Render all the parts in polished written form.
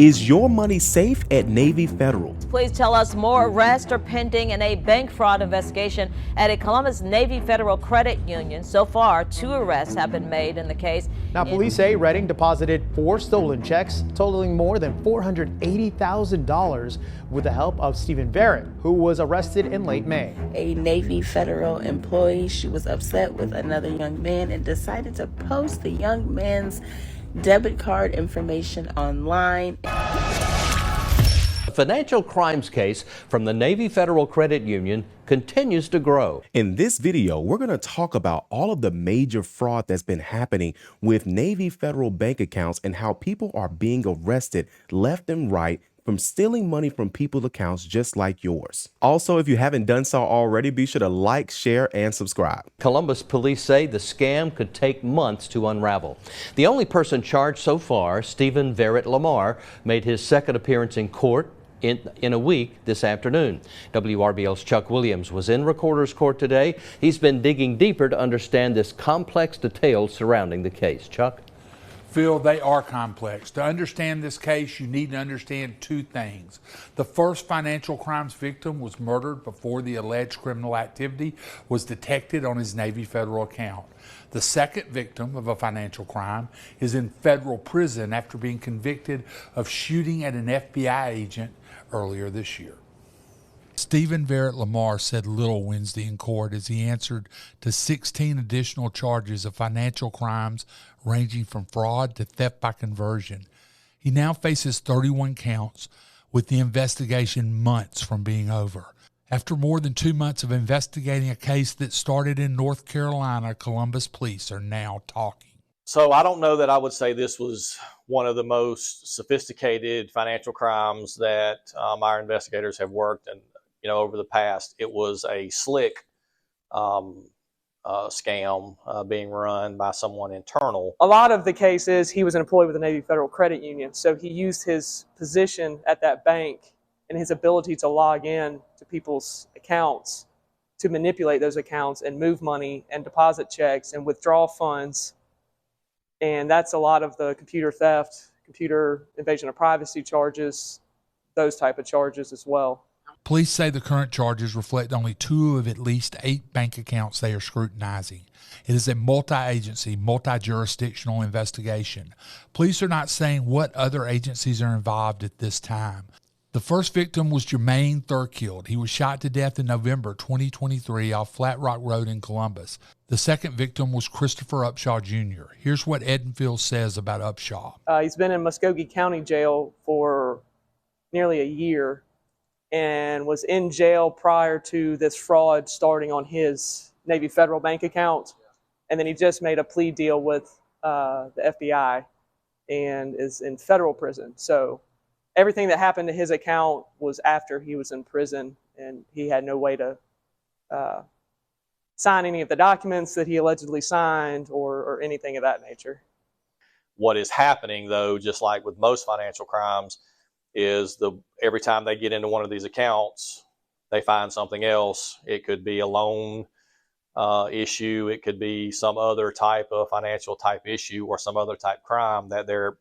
Is your money safe at Navy Federal? Please tell us more arrests are pending in a bank fraud investigation at a Columbus Navy Federal Credit Union. So far, 2 arrests have been made in the case. Now, police say Redding deposited 4 stolen checks totaling more than $480,000 with the help of Stephen Verrett, who was arrested in late May. A Navy Federal employee, she was upset with another young man and decided to post the young man's debit card information online. The financial crimes case from the Navy Federal Credit Union continues to grow. In this video, we're going to talk about all of the major fraud that's been happening with Navy Federal bank accounts and how people are being arrested left and right from stealing money from people's accounts just like yours. Also, if you haven't done so already, be sure to like, share, and subscribe. Columbus police say the scam could take months to unravel. The only person charged so far, Stephen Verrett Lamar, made his second appearance in court in a week this afternoon. WRBL's Chuck Williams was in Recorder's Court today. He's been digging deeper to understand this complex details surrounding the case. Chuck? Phil, they are complex. To understand this case, you need to understand 2 things. The first financial crimes victim was murdered before the alleged criminal activity was detected on his Navy Federal account. The second victim of a financial crime is in federal prison after being convicted of shooting at an FBI agent earlier this year. Stephen Verrett Lamar said little Wednesday in court as he answered to 16 additional charges of financial crimes ranging from fraud to theft by conversion. He now faces 31 counts, with the investigation months from being over. After more than 2 months of investigating a case that started in North Carolina, Columbus police are now talking. So I don't know that I would say this was one of the most sophisticated financial crimes that our investigators have worked and over the past. It was a slick scam being run by someone internal. A lot of the cases, he was an employee with the Navy Federal Credit Union, so he used his position at that bank and his ability to log in to people's accounts to manipulate those accounts and move money and deposit checks and withdraw funds. And that's a lot of the computer theft, computer invasion of privacy charges, those type of charges as well. Police say the current charges reflect only 2 of at least 8 bank accounts they are scrutinizing. It is a multi-agency, multi-jurisdictional investigation. Police are not saying what other agencies are involved at this time. The first victim was Jermaine Thurkield. He was shot to death in November 2023 off Flat Rock Road in Columbus. The second victim was Christopher Upshaw Jr. Here's what Edenfield says about Upshaw. He's been in Muskogee County Jail for nearly a year and was in jail prior to this fraud starting on his Navy Federal bank account. And then he just made a plea deal with the FBI and is in federal prison. So everything that happened to his account was after he was in prison, and he had no way to sign any of the documents that he allegedly signed or anything of that nature. What is happening, though, just like with most financial crimes, is every time they get into one of these accounts, they find something else. It could be a loan issue. It could be some other type of financial type issue or some other type crime that they're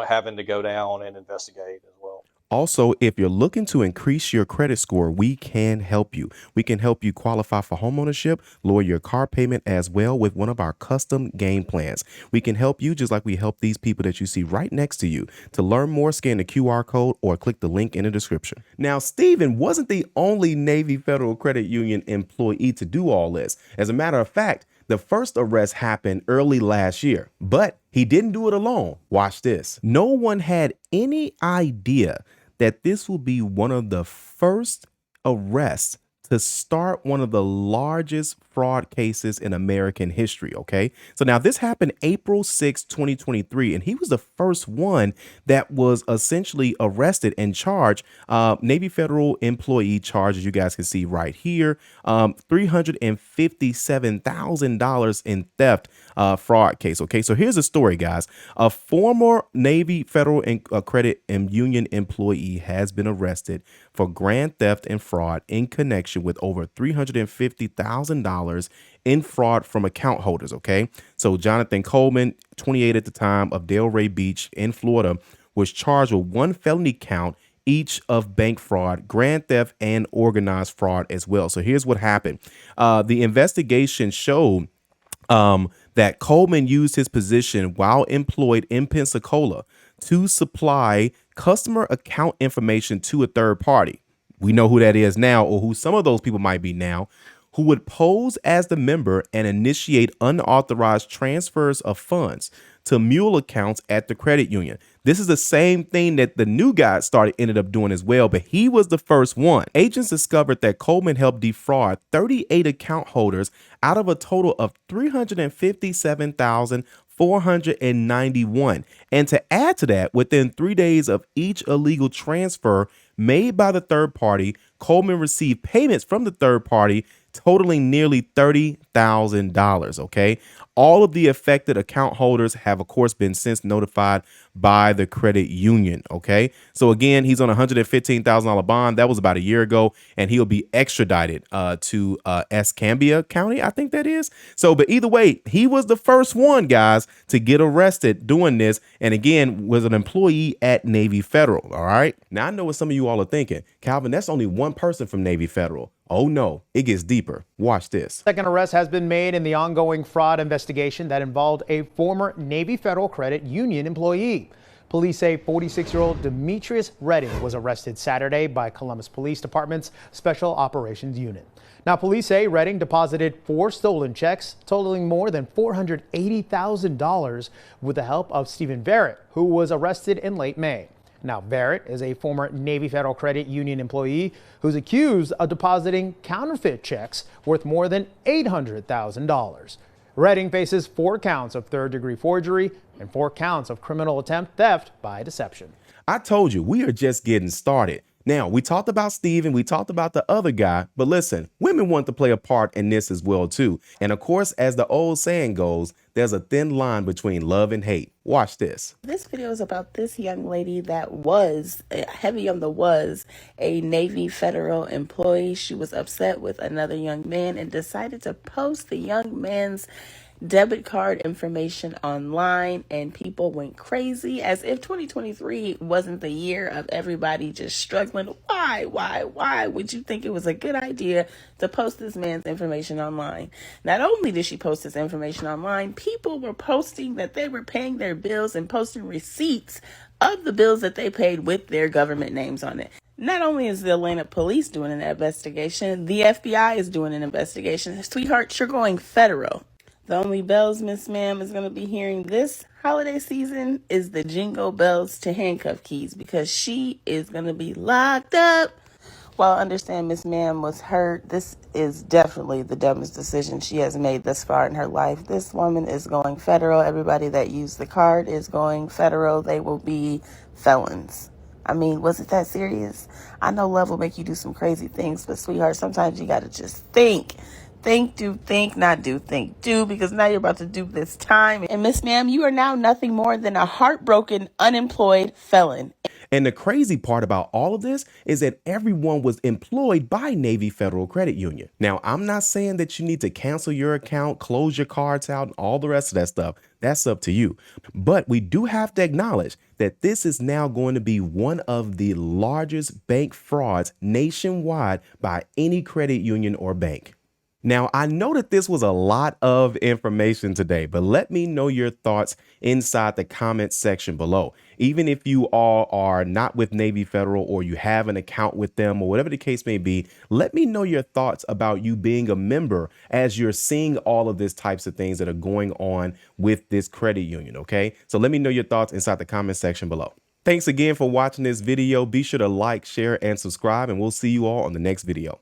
having to go down and investigate as well. Also, if you're looking to increase your credit score, we can help you. We can help you qualify for homeownership, lower your car payment as well with one of our custom game plans. We can help you just like we help these people that you see right next to you. To learn more, scan the QR code or click the link in the description. Now, Stephen wasn't the only Navy Federal Credit Union employee to do all this. As a matter of fact, the first arrest happened early last year, but he didn't do it alone. Watch this. No one had any idea that this will be one of the first arrests to start one of the largest fraud cases in American history, okay? So now this happened April 6, 2023, and he was the first one that was essentially arrested and charged. Navy Federal employee charge, as you guys can see right here, $357,000 in theft fraud case, okay? So here's the story, guys. A former Navy Federal Credit Union employee has been arrested for grand theft and fraud in connection with over $350,000 in fraud from account holders. Okay. So Jonathan Coleman, 28 at the time, of Delray Beach in Florida, was charged with one felony count each of bank fraud, grand theft, and organized fraud as well. So here's what happened. The investigation showed that Coleman used his position while employed in Pensacola to supply customer account information to a third party. We know who that is now, or who some of those people might be now, who would pose as the member and initiate unauthorized transfers of funds to mule accounts at the credit union. This is the same thing that the new guy ended up doing as well, but he was the first one. Agents discovered that Coleman helped defraud 38 account holders out of a total of $357,491. And to add to that, within 3 days of each illegal transfer made by the third party, Coleman received payments from the third party totaling nearly $30,000. Okay. All of the affected account holders have, of course, been since notified by the credit union. Okay. So again, he's on a $115,000 bond. That was about a year ago, and he'll be extradited to Escambia County, I think that is. So, but either way, he was the first one, guys, to get arrested doing this. And again, was an employee at Navy Federal. All right. Now, I know what some of you all are thinking. Calvin, that's only one person from Navy Federal. Oh, no, it gets deeper. Watch this. Second arrest has been made in the ongoing fraud investigation that involved a former Navy Federal Credit Union employee. Police say 46-year-old Demetrius Redding was arrested Saturday by Columbus Police Department's Special Operations Unit. Now, police say Redding deposited 4 stolen checks totaling more than $480,000 with the help of Stephen Verrett, who was arrested in late May. Now, Verrett is a former Navy Federal Credit Union employee who's accused of depositing counterfeit checks worth more than $800,000. Redding faces 4 counts of third-degree forgery and 4 counts of criminal attempt theft by deception. I told you, we are just getting started. Now, we talked about Steven, we talked about the other guy, but listen, women want to play a part in this as well, too. And of course, as the old saying goes, there's a thin line between love and hate. Watch this. This video is about this young lady that was, heavy on the was, a Navy Federal employee. She was upset with another young man and decided to post the young man's debit card information online, and people went crazy as if 2023 wasn't the year of everybody just struggling. Why would you think it was a good idea to post this man's information online? Not only did she post this information online, people were posting that they were paying their bills and posting receipts of the bills that they paid with their government names on it. Not only is the Atlanta police doing an investigation, the FBI is doing an investigation. Sweetheart, you're going federal. The only bells Miss Ma'am is going to be hearing this holiday season is the jingle bells to handcuff keys, because she is going to be locked up. While I understand Miss Ma'am was hurt, this is definitely the dumbest decision she has made thus far in her life. This woman is going federal. Everybody that used the card is going federal. They will be felons. I mean, was it that serious? I know love will make you do some crazy things, but sweetheart, sometimes you got to just think. Think, do, think, not do, think, do, because now you're about to do this time. And Miss Ma'am, you are now nothing more than a heartbroken, unemployed felon. And the crazy part about all of this is that everyone was employed by Navy Federal Credit Union. Now, I'm not saying that you need to cancel your account, close your cards out, and all the rest of that stuff. That's up to you. But we do have to acknowledge that this is now going to be one of the largest bank frauds nationwide by any credit union or bank. Now, I know that this was a lot of information today, but let me know your thoughts inside the comment section below. Even if you all are not with Navy Federal, or you have an account with them, or whatever the case may be, let me know your thoughts about you being a member as you're seeing all of these types of things that are going on with this credit union. Okay, so let me know your thoughts inside the comment section below. Thanks again for watching this video. Be sure to like, share, and subscribe, and we'll see you all on the next video.